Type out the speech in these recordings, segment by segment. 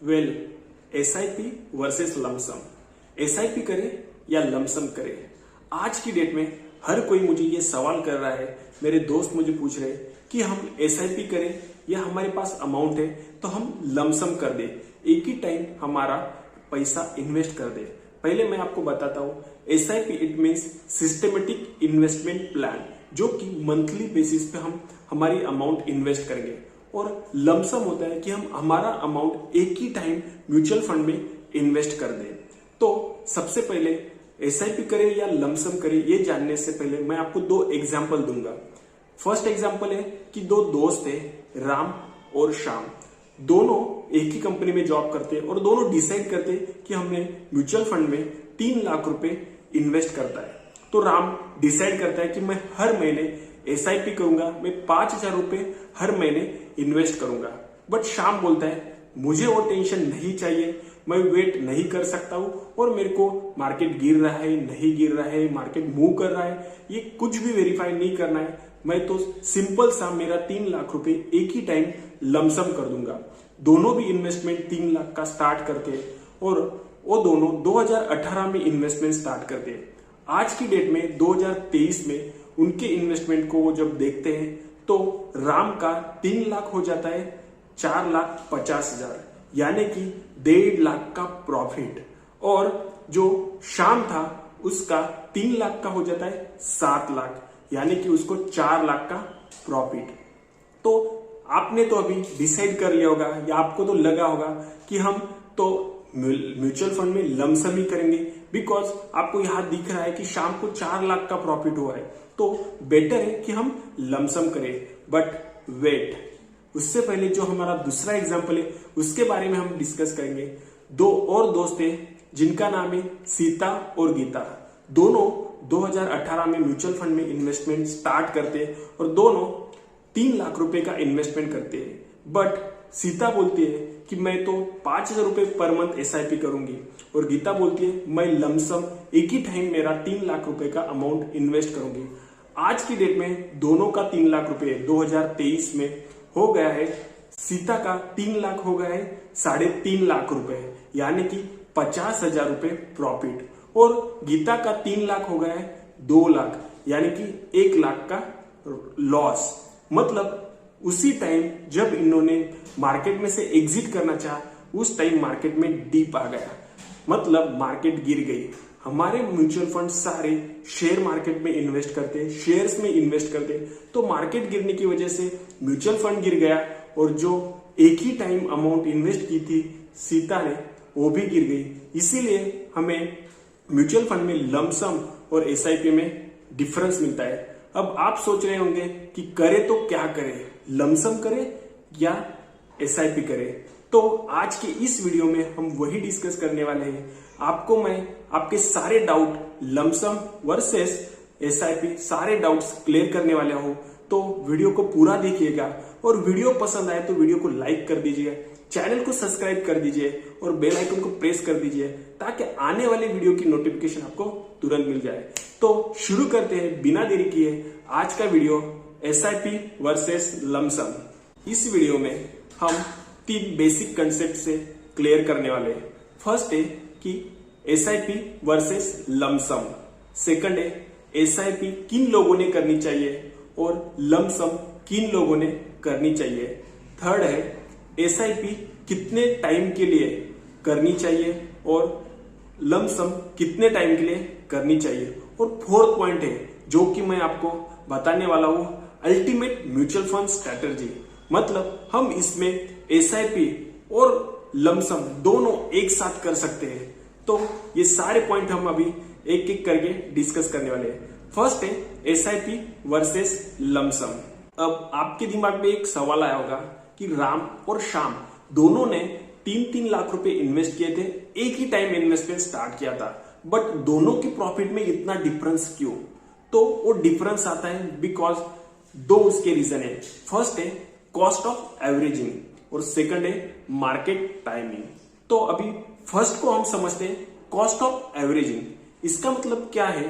Well, SIP versus lump sum, SIP करें या lump sum करें। आज की डेट में हर कोई मुझे ये सवाल कर रहा है, मेरे दोस्त मुझे पूछ रहे हैं कि हम एसआईपी करें या हमारे पास अमाउंट है तो हम लमसम कर दे, एक ही टाइम हमारा पैसा इन्वेस्ट कर दे। पहले मैं आपको बताता हूं, SIP it means systematic investment plan, जो कि मंथली बेसिस पे हम हमारी अमाउंट इन्वेस्ट करेंगे। और लमसम होता है कि हम हमारा अमाउंट एक ही टाइम म्यूचुअल फंड में इन्वेस्ट कर दें। तो सबसे पहले एसआईपी करें या लमसम करें, ये जानने से पहले मैं आपको दो एग्जाम्पल दूंगा। फर्स्ट एग्जाम्पल है कि दो दोस्त है, राम और श्याम। दोनों एक ही कंपनी में जॉब करते हैं और दोनों डिसाइड करते हैं कि हमने म्यूचुअल फंड में 3 लाख रुपए इन्वेस्ट करता है। तो राम डिसाइड करता है कि मैं हर महीने एसआईपी करूंगा, मैं 5,000 रुपए हर महीने इन्वेस्ट करूंगा। बट श्याम बोलता है मुझे वो टेंशन नहीं चाहिए, मैं वेट नहीं कर सकता हूं और मेरे को मार्केट गिर रहा है नहीं गिर रहा है, मार्केट मूव कर रहा है, ये कुछ भी वेरीफाई नहीं करना है। मैं तो सिंपल सा मेरा 3 लाख रुपए एक ही टाइम लमसम कर दूंगा। दोनों भी इन्वेस्टमेंट 3 लाख का स्टार्ट करते हैं और वो दोनों 2018 में इन्वेस्टमेंट स्टार्ट करते हैं। आज की डेट में 2023 में उनके इन्वेस्टमेंट को वो जब देखते हैं तो राम का 3 लाख हो जाता है 4,50,000, यानी कि 1.5 लाख का प्रॉफिट। और जो श्याम था उसका 3 लाख का हो जाता है 7 लाख, यानी कि उसको 4 लाख का प्रॉफिट। तो आपने तो अभी डिसाइड कर लिया होगा या आपको तो लगा होगा कि हम तो म्यूचुअल फंड में लमसम ही करेंगे, बिकॉज आपको यहां दिख रहा है कि शाम को 4 लाख का प्रॉफिट हुआ है, तो बेटर है कि हम लमसम करें। बट वेट, उससे पहले जो हमारा दूसरा एग्जाम्पल है उसके बारे में हम डिस्कस करेंगे। दो और दोस्त हैं जिनका नाम है सीता और गीता। दोनों 2018 में म्यूचुअल फंड में इन्वेस्टमेंट स्टार्ट करते हैं और दोनों 3 लाख रुपए का इन्वेस्टमेंट करते हैं। बट सीता बोलती है कि मैं तो 5,000 रुपए पर मंथ एसआईपी करूंगी और गीता बोलती है मैं लमसम एक ही टाइम मेरा 3 लाख रुपए का अमाउंट इन्वेस्ट करूंगी। आज की डेट में दोनों का 3 लाख रुपए 2023 में हो गया है। सीता का 3 लाख हो गया है 3.5 लाख रुपए, यानी कि 50,000 रुपए प्रॉफिट। और गीता का 3 लाख हो गया है 2 लाख, यानी कि 1 लाख का लॉस। मतलब उसी टाइम जब इन्होंने मार्केट में से एग्जिट करना चाहा, उस टाइम मार्केट में डीप आ गया, मतलब मार्केट गिर गई। हमारे म्यूचुअल फंड सारे शेयर मार्केट में इन्वेस्ट करते हैं, शेयर्स में इन्वेस्ट करते हैं, तो मार्केट गिरने की वजह से म्यूचुअल फंड गिर गया और जो एक ही टाइम अमाउंट इन्वेस्ट की थी सीता ने, वो भी गिर गई। इसीलिए हमें म्यूचुअल फंड में लमसम और एसआईपी में डिफरेंस मिलता है। अब आप सोच रहे होंगे कि करें तो क्या करें, लमसम करें या एसआईपी करें। तो आज के इस वीडियो में हम वही डिस्कस करने वाले हैं। आपको मैं आपके सारे डाउट लमसम वर्सेस एसआईपी सारे डाउट्स क्लियर करने वाला हूं। तो वीडियो को पूरा देखिएगा और वीडियो पसंद आए तो वीडियो को लाइक कर दीजिए, चैनल को सब्सक्राइब कर दीजिए और बेल आइकन को प्रेस कर दीजिए ताकि आने वाले वीडियो की नोटिफिकेशन आपको तुरंत मिल जाए। तो शुरू करते हैं बिना देरी किए आज का वीडियो, एसआईपी वर्सेस लमसम। इस वीडियो में हम 3 बेसिक कंसेप्ट से क्लियर करने वाले हैं। फर्स्ट है कि एसआईपी वर्सेस लमसम, सेकंड है एसआईपी किन लोगों ने करनी चाहिए और लमसम किन लोगों ने करनी चाहिए, थर्ड है एसआईपी कितने टाइम के लिए करनी चाहिए और लमसम कितने टाइम के लिए करनी चाहिए, और फोर्थ पॉइंट है जो कि मैं आपको बताने वाला हूं, अल्टीमेट म्यूचुअल फंड स्ट्रेटजी। मतलब हम इसमें एसआईपी और लमसम दोनों एक साथ कर सकते हैं। तो ये सारे पॉइंट हम अभी एक एक करके डिस्कस करने वाले हैं। फर्स्ट है एसआईपी वर्सेस लमसम। अब आपके दिमाग में एक सवाल आया होगा कि राम और श्याम दोनों ने 3-3 लाख रुपए इन्वेस्ट किए थे, एक ही टाइम इन्वेस्टमेंट स्टार्ट किया था, बट दोनों के प्रॉफिट में इतना डिफरेंस क्यों? तो वो डिफरेंस आता है बिकॉज दो उसके रीजन है। फर्स्ट है कॉस्ट ऑफ एवरेजिंग और सेकंड है मार्केट टाइमिंग। तो अभी फर्स्ट को हम समझते हैं, कॉस्ट ऑफ एवरेजिंग। इसका मतलब क्या है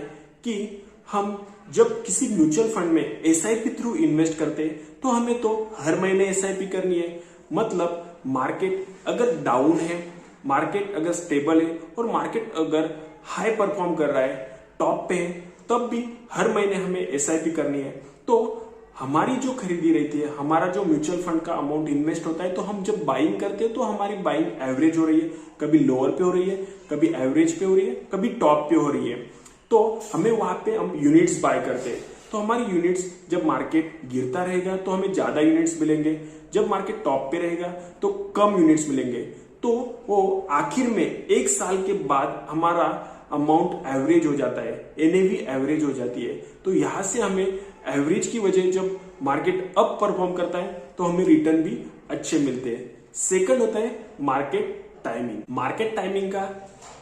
कि हम जब किसी म्यूचुअल फंड में एसआईपी थ्रू इन्वेस्ट करते हैं तो हमें तो हर महीने एसआईपी करनी है। मतलब मार्केट अगर डाउन है, मार्केट अगर स्टेबल है और मार्केट अगर हाई परफॉर्म कर रहा है, टॉप पे है, तब भी हर महीने हमें एसआईपी करनी है। तो हमारी जो खरीदी रहती है, हमारा जो म्यूचुअल फंड का अमाउंट इन्वेस्ट होता है, तो हम जब बाइंग करते हैं तो हमारी बाइंग एवरेज हो रही है, कभी लोअर पे हो रही है, कभी एवरेज पे हो रही है, कभी टॉप पे हो रही है। तो हमें वहां पे हम यूनिट्स बाय करते हैं, तो हमारी यूनिट्स जब मार्केट गिरता रहेगा तो हमें ज्यादा यूनिट्स मिलेंगे, जब मार्केट टॉप पे रहेगा तो कम यूनिट्स मिलेंगे। तो वो आखिर में एक साल के बाद हमारा अमाउंट एवरेज हो जाता है, एनएवी एवरेज हो जाती है। तो यहां से हमें एवरेज की वजह जब मार्केट अप परफॉर्म करता है तो हमें रिटर्न भी अच्छे मिलते हैं। सेकंड होता है मार्केट टाइमिंग। मार्केट टाइमिंग का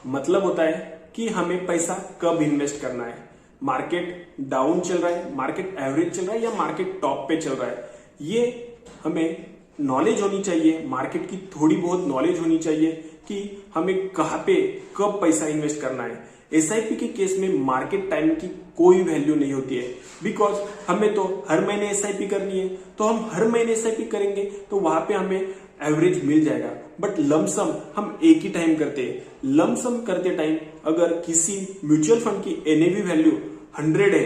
मतलब होता है कि हमें पैसा कब इन्वेस्ट करना है। मार्केट डाउन चल रहा है, मार्केट एवरेज चल रहा है या मार्केट टॉप पे चल रहा है, ये हमें नॉलेज होनी चाहिए, मार्केट की थोड़ी बहुत नॉलेज होनी चाहिए कि हमें कहां पे कब पैसा इन्वेस्ट करना है। एसआईपी के केस में मार्केट टाइम की कोई वैल्यू नहीं होती है, बिकॉज हमें तो हर महीने एसआईपी करनी है, तो हम हर महीने एसआईपी करेंगे तो वहां पे हमें एवरेज मिल जाएगा। बट लमसम हम एक ही टाइम करते हैं। लमसम करते टाइम अगर किसी म्यूचुअल फंड की एनएवी वैल्यू 100 है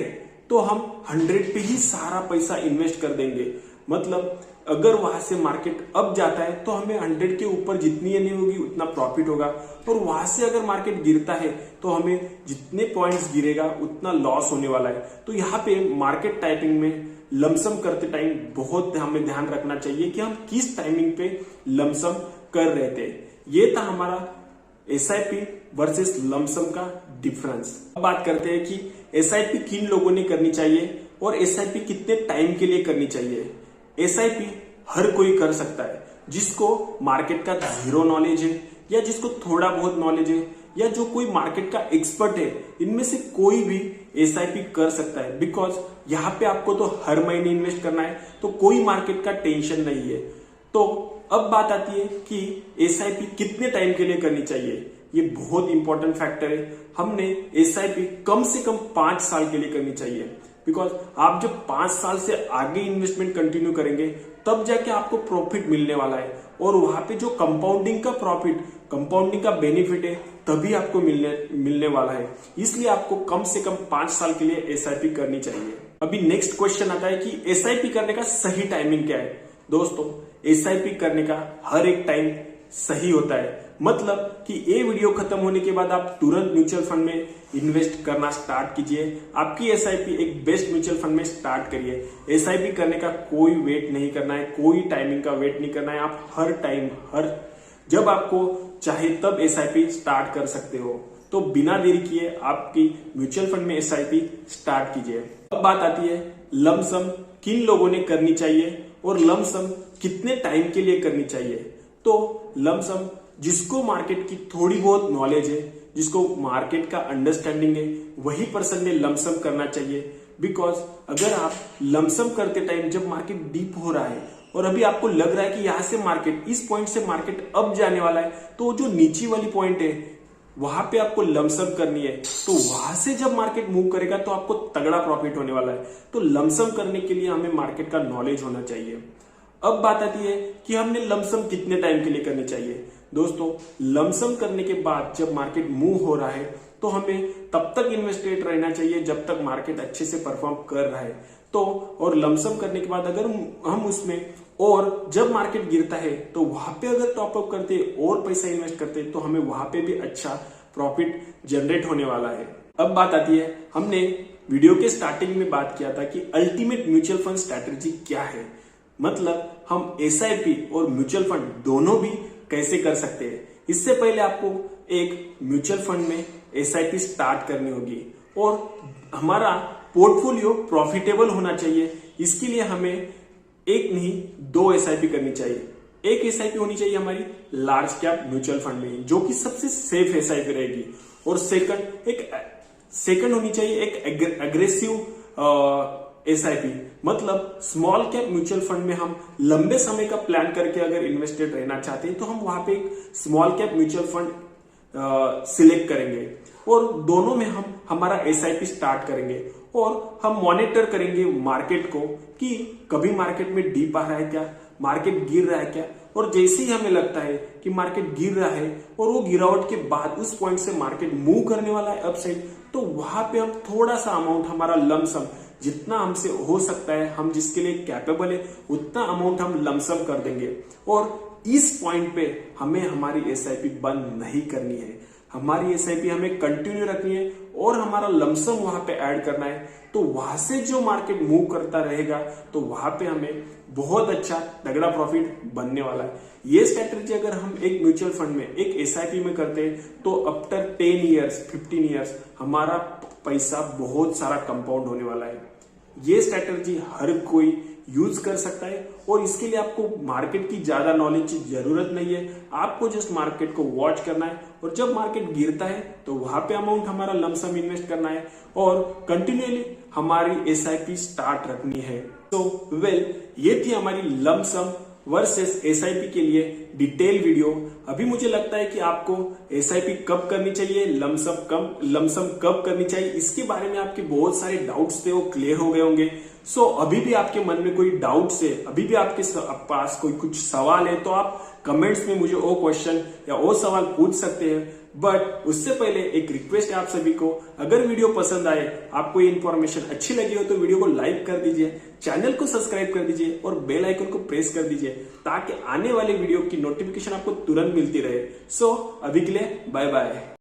तो हम 100 पे ही सारा पैसा इन्वेस्ट कर देंगे। मतलब अगर वहां से मार्केट अप जाता है तो हमें 100 के ऊपर जितनी एनएवी होगी उतना प्रॉफिट होगा, और वहां से अगर मार्केट गिरता है तो हमें जितने पॉइंट्स गिरेगा उतना लॉस होने वाला है। तो यहाँ पे मार्केट टाइपिंग में लमसम करते टाइम बहुत हमें ध्यान रखना चाहिए कि हम किस टाइमिंग पे लमसम कर रहे थे। ये था हमारा एसआईपी वर्सेस लमसम का डिफरेंस। अब बात करते हैं कि एसआईपी किन लोगों ने करनी चाहिए और एसआईपी कितने टाइम के लिए करनी चाहिए। एसआईपी हर कोई कर सकता है, जिसको मार्केट का जीरो नॉलेज है या जिसको थोड़ा बहुत नॉलेज है या जो कोई मार्केट का एक्सपर्ट है, इनमें से कोई भी एसआईपी कर सकता है। बिकॉज यहाँ पे आपको तो हर महीने इन्वेस्ट करना है, तो कोई मार्केट का टेंशन नहीं है। तो अब बात आती है कि एसआईपी कितने टाइम के लिए करनी चाहिए। ये बहुत इंपॉर्टेंट फैक्टर है। हमने एसआईपी कम से कम 5 साल के लिए करनी चाहिए, बिकॉज आप जब 5 साल से आगे इन्वेस्टमेंट कंटिन्यू करेंगे तब जाके आपको प्रॉफिट मिलने वाला है, और वहां पे जो कंपाउंडिंग का प्रॉफिट, कंपाउंडिंग का बेनिफिट है तभी आपको मिलने वाला है। इसलिए आपको कम से कम 5 साल के लिए एसआईपी करनी चाहिए। अभी नेक्स्ट क्वेश्चन आता है कि एसआईपी करने का सही टाइमिंग क्या है। दोस्तों, एसआईपी करने का हर एक टाइम सही होता है। मतलब कि ये वीडियो खत्म होने के बाद आप तुरंत म्यूचुअल फंड में इन्वेस्ट करना स्टार्ट कीजिए। आपकी एसआईपी एक बेस्ट म्यूचुअल फंड में स्टार्ट करिए। एसआईपी करने का कोई वेट नहीं करना है, कोई टाइमिंग का वेट नहीं करना है। आप हर टाइम, हर जब आपको चाहे तब एसआईपी स्टार्ट कर सकते हो। तो बिना देरी किए आपकी म्यूचुअल फंड में एसआईपी स्टार्ट कीजिए। अब बात आती है लमसम किन लोगों ने करनी चाहिए और लमसम कितने टाइम के लिए करनी चाहिए। तो लमसम जिसको मार्केट की थोड़ी बहुत नॉलेज है, जिसको मार्केट का अंडरस्टैंडिंग है, वही पर्सन ने लमसम करना चाहिए। बिकॉज अगर आप लमसम करते टाइम जब मार्केट डीप हो रहा है और अभी आपको लग रहा है कि यहां से मार्केट, इस पॉइंट से मार्केट अप जाने वाला है, तो जो नीचे वाली पॉइंट है वहां पे आपको लमसम करनी है। तो वहां से जब मार्केट मूव करेगा तो आपको तगड़ा प्रॉफिट होने वाला है। तो लमसम करने के लिए हमें मार्केट का नॉलेज होना चाहिए। अब बात आती है कि हमने लमसम कितने टाइम के लिए करनी चाहिए। दोस्तों, लमसम करने के बाद जब मार्केट मूव हो रहा है तो हमें तब तक इन्वेस्टेड रहना चाहिए जब तक मार्केट अच्छे से परफॉर्म कर रहा है। तो और लमसम करने के बाद अगर हम उसमें, और जब मार्केट गिरता है तो वहां पे अगर टॉप अप करते और पैसा इन्वेस्ट करते तो हमें वहां पे भी अच्छा प्रॉफिट जनरेट होने वाला है। अब बात आती है, हमने वीडियो के स्टार्टिंग में बात किया था कि अल्टीमेट म्यूचुअल फंड स्ट्रैटेजी क्या है। मतलब हम एसआईपी और म्यूचुअल फंड दोनों भी कैसे कर सकते हैं। इससे पहले आपको एक म्यूचुअल फंड में एसआईपी स्टार्ट करनी होगी और हमारा पोर्टफोलियो प्रॉफिटेबल होना चाहिए। इसके लिए हमें एक नहीं 2 एसआईपी करनी चाहिए। एक एसआईपी होनी चाहिए हमारी लार्ज कैप म्यूचुअल फंड में, जो कि सबसे सेफ एसआईपी रहेगी, और सेकंड होनी चाहिए एक एग्रेसिव एसआईपी। मतलब स्मॉल कैप म्यूचुअल फंड में हम लंबे समय का प्लान करके अगर इन्वेस्टेड रहना चाहते हैं तो हम वहां पे एक small cap mutual fund select करेंगे, और दोनों में हम हमारा एसआईपी स्टार्ट करेंगे और हम मॉनिटर करेंगे मार्केट को कि कभी मार्केट में डीप आ रहा है क्या, मार्केट गिर रहा है क्या, और जैसे ही हमें लगता है कि मार्केट गिर रहा है और वो गिरावट के बाद उस पॉइंट से मार्केट मूव करने वाला है अपसाइड, तो वहां पे हम थोड़ा सा अमाउंट, हमारा लमसम जितना हमसे हो सकता है, हम जिसके लिए कैपेबल है उतना अमाउंट हम लमसम कर देंगे। और इस पॉइंट पे हमें हमारी एसआईपी बंद नहीं करनी है, हमारी एसआईपी हमें कंटिन्यू रखनी है और हमारा लमसम वहां पे ऐड करना है। तो वहां से जो मार्केट मूव करता रहेगा तो वहां पे हमें बहुत अच्छा तगड़ा प्रॉफिट बनने वाला है। ये स्ट्रेटेजी अगर हम एक म्यूचुअल फंड में, एक एसआईपी में करते हैं तो आफ्टर 10 ईयर्स 15 ईयर्स हमारा पैसा बहुत सारा कंपाउंड होने वाला है। ये स्ट्रेटेजी हर कोई यूज कर सकता है और इसके लिए आपको मार्केट की ज्यादा नॉलेज की जरूरत नहीं है। आपको जस्ट मार्केट को वॉच करना है और जब मार्केट गिरता है तो वहां पे अमाउंट हमारा लमसम इन्वेस्ट करना है और कंटिन्यूअली हमारी एसआईपी स्टार्ट रखनी है। तो ये थी हमारी लमसम वर्सेस एसआईपी के लिए डिटेल वीडियो। अभी मुझे लगता है कि आपको एसआईपी कब करनी चाहिए, लमसम कब करनी चाहिए, इसके बारे में आपके बहुत सारे डाउट्स थे, वो क्लियर हो गए होंगे। सो अभी भी आपके मन में कोई डाउट्स है, अभी भी आपके पास कोई कुछ सवाल है, तो आप कमेंट्स में मुझे वो क्वेश्चन या वो सवाल पूछ सकते हैं। बट उससे पहले एक रिक्वेस्ट है आप सभी को, अगर वीडियो पसंद आए, आपको ये इन्फॉर्मेशन अच्छी लगी हो तो वीडियो को लाइक कर दीजिए, चैनल को सब्सक्राइब कर दीजिए और बेल आइकन को प्रेस कर दीजिए ताकि आने वाले वीडियो की नोटिफिकेशन आपको तुरंत मिलती रहे। सो अभी के लिए बाय बाय।